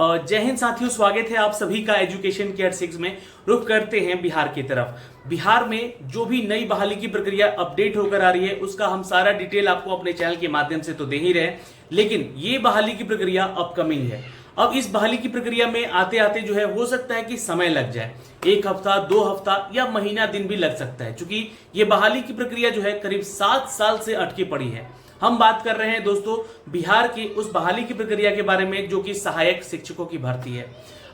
जय हिंद साथियों, स्वागत है आप सभी का एजुकेशन केयर 6 में। रुख करते हैं बिहार की तरफ। बिहार में जो भी नई बहाली की प्रक्रिया अपडेट होकर आ रही है उसका हम सारा डिटेल आपको अपने चैनल के माध्यम से तो दे ही रहे हैं, लेकिन ये बहाली की प्रक्रिया अपकमिंग है। अब इस बहाली की प्रक्रिया में आते आते जो है हो सकता है कि समय लग जाए, 1 हफ्ता 2 हफ्ता या महीना दिन भी लग सकता है, क्योंकि ये बहाली की प्रक्रिया जो है करीब 7 साल से अटकी पड़ी है। हम बात कर रहे हैं दोस्तों बिहार की उस बहाली की प्रक्रिया के बारे में जो कि सहायक शिक्षकों की भर्ती है।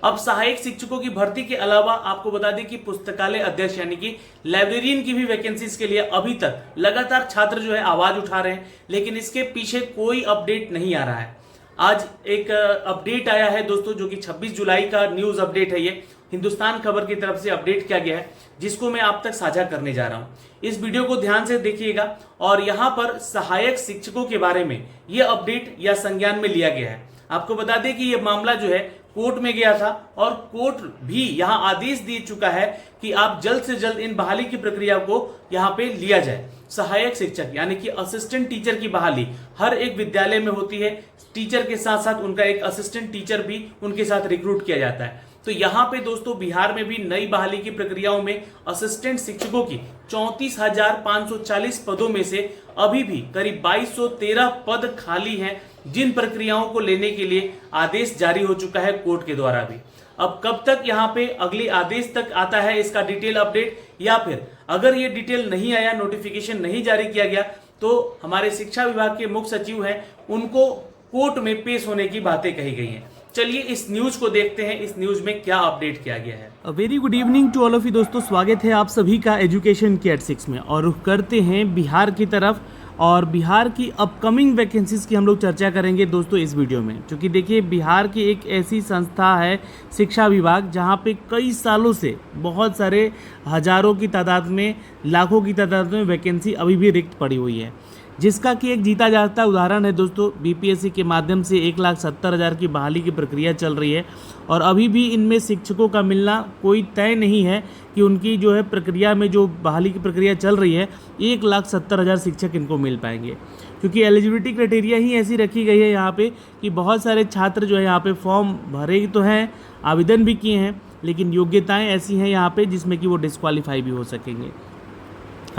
अब सहायक शिक्षकों की भर्ती के अलावा आपको बता दें कि पुस्तकालय अध्यक्ष यानी कि लाइब्रेरियन की भी वैकेंसीज के लिए अभी तक लगातार छात्र जो है आवाज उठा रहे हैं, लेकिन इसके पीछे कोई अपडेट नहीं आ रहा है। आज एक अपडेट आया है दोस्तों, जो कि 26 जुलाई का न्यूज अपडेट है। ये हिंदुस्तान खबर की तरफ से अपडेट किया गया है, जिसको मैं आप तक साझा करने जा रहा हूं। इस वीडियो को ध्यान से देखिएगा और यहां पर सहायक शिक्षकों के बारे में यह अपडेट या संज्ञान में लिया गया है। आपको बता दें कि यह मामला जो है कोर्ट में गया था और कोर्ट भी यहां आदेश दे चुका है कि आप जल्द से जल्द इन बहाली की प्रक्रिया को यहां पे लिया जाए। सहायक शिक्षक यानी कि असिस्टेंट टीचर की बहाली हर एक विद्यालय में होती है। टीचर के साथ साथ उनका एक असिस्टेंट टीचर भी उनके साथ रिक्रूट किया जाता है। तो यहाँ पे दोस्तों बिहार में भी नई बहाली की प्रक्रियाओं में असिस्टेंट शिक्षकों की 34,540 पदों में से अभी भी करीब 2213 पद खाली हैं, जिन प्रक्रियाओं को लेने के लिए आदेश जारी हो चुका है कोर्ट के द्वारा भी। अब कब तक यहाँ पे अगले आदेश तक आता है इसका डिटेल अपडेट, या फिर अगर ये डिटेल नहीं आया, नोटिफिकेशन नहीं जारी किया गया, तो हमारे शिक्षा विभाग के मुख्य सचिव हैं उनको कोर्ट में पेश होने की बातें कही गई हैं। चलिए इस न्यूज को देखते हैं, इस न्यूज में क्या अपडेट किया गया है। Very good evening to all of you दोस्तों, स्वागत है आप सभी का एजुकेशन केयर 6 में। और रुख करते हैं बिहार की तरफ और बिहार की अपकमिंग वैकेंसीज की हम लोग चर्चा करेंगे दोस्तों इस वीडियो में। क्योंकि देखिए बिहार की एक ऐसी संस्था है शिक्षा विभाग, जहाँ पे कई सालों से बहुत सारे हजारों की तादाद में, लाखों की तादाद में वैकेंसी अभी भी रिक्त पड़ी हुई है, जिसका कि एक जीता जाता उदाहरण है दोस्तों बीपीएससी के माध्यम से 1,70,000 की बहाली की प्रक्रिया चल रही है। और अभी भी इनमें शिक्षकों का मिलना कोई तय नहीं है कि उनकी जो है प्रक्रिया में जो बहाली की प्रक्रिया चल रही है 1,70,000 शिक्षक इनको मिल पाएंगे, क्योंकि एलिजिबिलिटी क्राइटेरिया ही ऐसी रखी गई है यहाँ पे कि बहुत सारे छात्र जो है यहाँ पे फॉर्म भरे तो हैं, आवेदन भी किए हैं, लेकिन योग्यताएँ ऐसी हैं यहाँ पर जिसमें कि वो डिस्क्वालीफाई भी हो सकेंगे।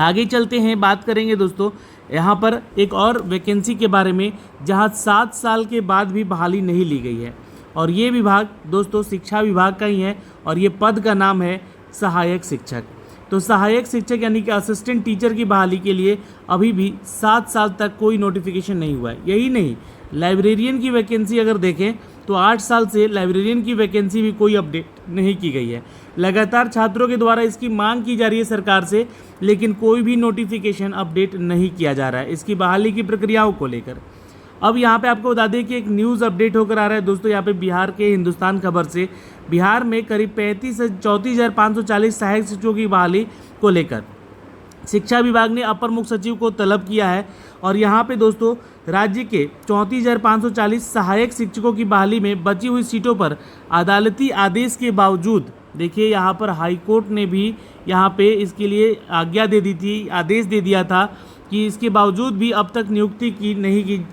आगे चलते हैं, बात करेंगे दोस्तों यहाँ पर एक और वैकेंसी के बारे में, जहाँ 7 साल के बाद भी बहाली नहीं ली गई है। और ये विभाग दोस्तों शिक्षा विभाग का ही है और ये पद का नाम है सहायक शिक्षक। तो सहायक शिक्षक यानी कि असिस्टेंट टीचर की बहाली के लिए अभी भी 7 साल तक कोई नोटिफिकेशन नहीं हुआ है। यही नहीं, लाइब्रेरियन की वैकेंसी अगर देखें तो 8 साल से लाइब्रेरियन की वैकेंसी भी कोई अपडेट नहीं की गई है। लगातार छात्रों के द्वारा इसकी मांग की जा रही है सरकार से, लेकिन कोई भी नोटिफिकेशन अपडेट नहीं किया जा रहा है इसकी बहाली की प्रक्रियाओं को लेकर। अब यहाँ पे आपको बता दें कि एक न्यूज़ अपडेट होकर आ रहा है दोस्तों यहाँ पे बिहार के हिंदुस्तान खबर से। बिहार में करीब 35 से 34,540 सहायक शिक्षकों की बहाली को लेकर शिक्षा विभाग ने अपर मुख्य सचिव को तलब किया है। और यहाँ पे दोस्तों राज्य के 34,540 सहायक शिक्षकों की बहाली में बची हुई सीटों पर अदालती आदेश के बावजूद, देखिए यहाँ पर हाई कोर्ट ने भी यहाँ पे इसके लिए आज्ञा दे दी थी, आदेश दे दिया था कि इसके बावजूद भी अब तक नियुक्ति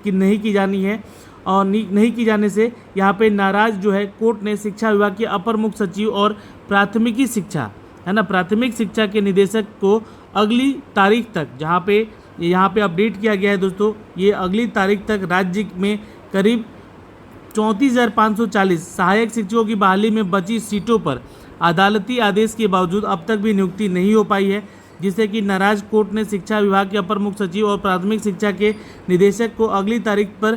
नहीं की जानी है। और नहीं की जाने से यहाँ पे नाराज जो है कोर्ट ने शिक्षा विभाग के अपर मुख्य सचिव और प्राथमिकी शिक्षा है ना, प्राथमिक शिक्षा के निदेशक को अगली तारीख तक, जहाँ पे यहाँ पे अपडेट किया गया है दोस्तों, ये अगली तारीख तक राज्य में करीब 34,540 सहायक शिक्षकों की बहाली में बची सीटों पर अदालती आदेश के बावजूद अब तक भी नियुक्ति नहीं हो पाई है, जिससे कि नाराज कोर्ट ने शिक्षा विभाग के अपर मुख्य सचिव और प्राथमिक शिक्षा के निदेशक को अगली तारीख पर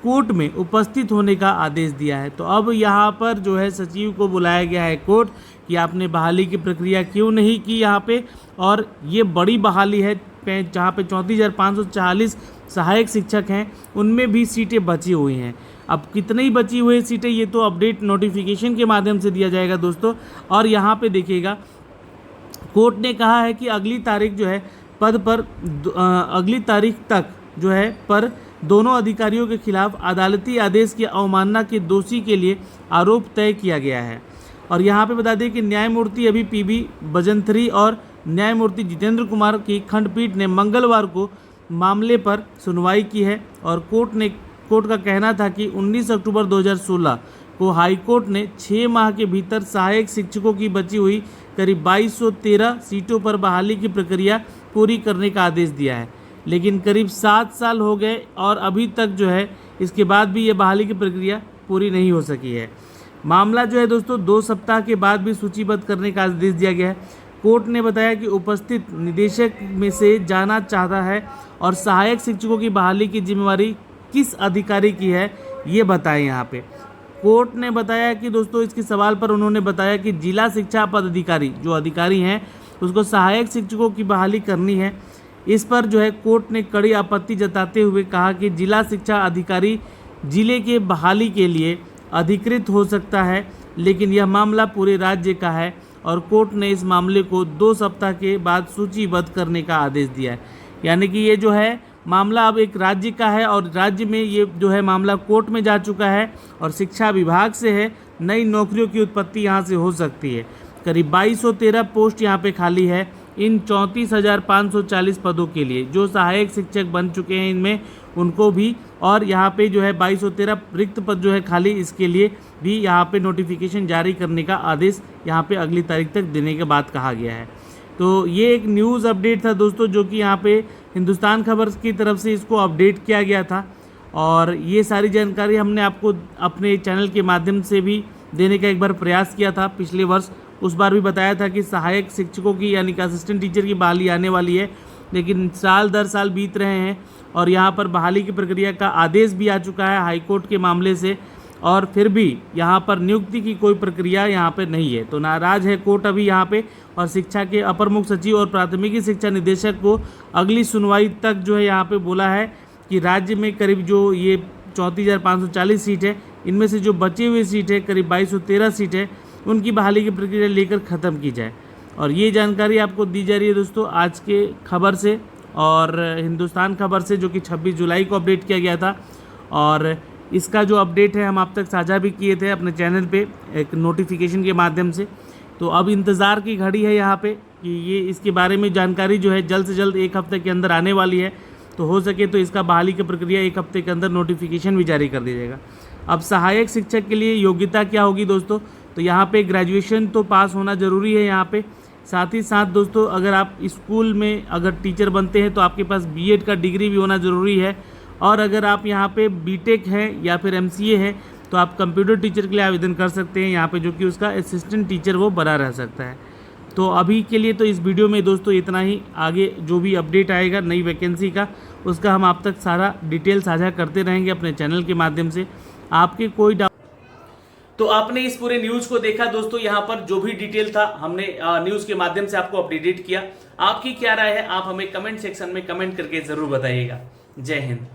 कोर्ट में उपस्थित होने का आदेश दिया है। तो अब यहाँ पर जो है सचिव को बुलाया गया है कोर्ट कि आपने बहाली की प्रक्रिया क्यों नहीं की यहाँ पे। और ये बड़ी बहाली है जहाँ पे 34,540 सहायक शिक्षक हैं, उनमें भी सीटें बची हुई हैं। अब कितनी बची हुई सीटें ये तो अपडेट नोटिफिकेशन के माध्यम से दिया जाएगा दोस्तों। और यहाँ पे देखिएगा कोर्ट ने कहा है कि अगली तारीख जो है पद पर अगली तारीख तक जो है पर दोनों अधिकारियों के खिलाफ अदालती आदेश की अवमानना के दोषी के लिए आरोप तय किया गया है। और यहाँ पे बता दें कि न्यायमूर्ति अभी पीबी बजंथरी और न्यायमूर्ति जितेंद्र कुमार की खंडपीठ ने मंगलवार को मामले पर सुनवाई की है। और कोर्ट का कहना था कि 19 अक्टूबर 2016 को हाईकोर्ट ने 6 माह के भीतर सहायक शिक्षकों की बची हुई करीब 2213 सीटों पर बहाली की प्रक्रिया पूरी करने का आदेश दिया है। लेकिन करीब 7 साल हो गए और अभी तक जो है इसके बाद भी ये बहाली की प्रक्रिया पूरी नहीं हो सकी है। मामला जो है दोस्तों 2 सप्ताह के बाद भी सूचीबद्ध करने का आदेश दिया गया है। कोर्ट ने बताया कि उपस्थित निदेशक में से जाना चाहता है और सहायक शिक्षकों की बहाली की जिम्मेवारी किस अधिकारी की है ये बताएं। यहाँ पे कोर्ट ने बताया कि दोस्तों इसके सवाल पर उन्होंने बताया कि जिला शिक्षा पदाधिकारी जो अधिकारी हैं उसको सहायक शिक्षकों की बहाली करनी है। इस पर जो है कोर्ट ने कड़ी आपत्ति जताते हुए कहा कि जिला शिक्षा अधिकारी जिले के बहाली के लिए अधिकृत हो सकता है, लेकिन यह मामला पूरे राज्य का है और कोर्ट ने इस मामले को 2 सप्ताह के बाद सूचीबद्ध करने का आदेश दिया है। यानी कि ये जो है मामला अब एक राज्य का है और राज्य में ये जो है मामला कोर्ट में जा चुका है और शिक्षा विभाग से है। नई नौकरियों की उत्पत्ति यहाँ से हो सकती है। करीब 2213 पोस्ट यहाँ पे खाली है इन 34,540 पदों के लिए। जो सहायक शिक्षक बन चुके हैं इनमें उनको भी, और यहाँ पे जो है 2213 रिक्त पद जो है खाली, इसके लिए भी यहाँ पे नोटिफिकेशन जारी करने का आदेश यहाँ पे अगली तारीख तक देने के बाद कहा गया है। तो ये एक न्यूज़ अपडेट था दोस्तों जो कि यहाँ पे हिंदुस्तान खबर की तरफ से इसको अपडेट किया गया था और ये सारी जानकारी हमने आपको अपने चैनल के माध्यम से भी देने का एक बार प्रयास किया था पिछले वर्ष। उस बार भी बताया था कि सहायक शिक्षकों की यानी कि असिस्टेंट टीचर की बहाली आने वाली है, लेकिन साल दर साल बीत रहे हैं और यहाँ पर बहाली की प्रक्रिया का आदेश भी आ चुका है हाईकोर्ट के मामले से, और फिर भी यहाँ पर नियुक्ति की कोई प्रक्रिया यहाँ पे नहीं है। तो नाराज है कोर्ट अभी यहाँ पे, और शिक्षा के अपर मुख्य सचिव और प्राथमिकी शिक्षा निदेशक को अगली सुनवाई तक जो है यहाँ पे बोला है कि राज्य में करीब जो ये 34,540 सीट है, इनमें से जो बची हुई सीट है करीब 2213 सीट है, उनकी बहाली की प्रक्रिया लेकर ख़त्म की जाए। और ये जानकारी आपको दी जा रही है दोस्तों आज के खबर से और हिंदुस्तान खबर से, जो कि 26 जुलाई को अपडेट किया गया था। और इसका जो अपडेट है हम आप तक साझा भी किए थे अपने चैनल पे एक नोटिफिकेशन के माध्यम से। तो अब इंतज़ार की घड़ी है यहाँ पे कि ये इसके बारे में जानकारी जो है जल्द से जल्द 1 हफ्ते के अंदर आने वाली है। तो हो सके तो इसका बहाली की प्रक्रिया 1 हफ्ते के अंदर नोटिफिकेशन भी जारी कर दिया जाएगा। अब सहायक शिक्षक के लिए योग्यता क्या होगी दोस्तों, तो यहाँ पे ग्रेजुएशन तो पास होना ज़रूरी है यहाँ पे। साथ ही साथ दोस्तों अगर आप स्कूल में अगर टीचर बनते हैं तो आपके पास बीएड का डिग्री भी होना ज़रूरी है, और अगर आप यहाँ पे बीटेक हैं या फिर एमसीए हैं तो आप कंप्यूटर टीचर के लिए आवेदन कर सकते हैं यहाँ पे, जो कि उसका असिस्टेंट टीचर वो बना रह सकता है। तो अभी के लिए तो इस वीडियो में दोस्तों इतना ही। आगे जो भी अपडेट आएगा नई वैकेंसी का उसका हम आप तक सारा डिटेल साझा करते रहेंगे अपने चैनल के माध्यम से। आपके कोई तो आपने इस पूरे न्यूज को देखा दोस्तों, यहाँ पर जो भी डिटेल था हमने न्यूज के माध्यम से आपको अपडेट किया। आपकी क्या राय है आप हमें कमेंट सेक्शन में कमेंट करके जरूर बताइएगा। जय हिंद।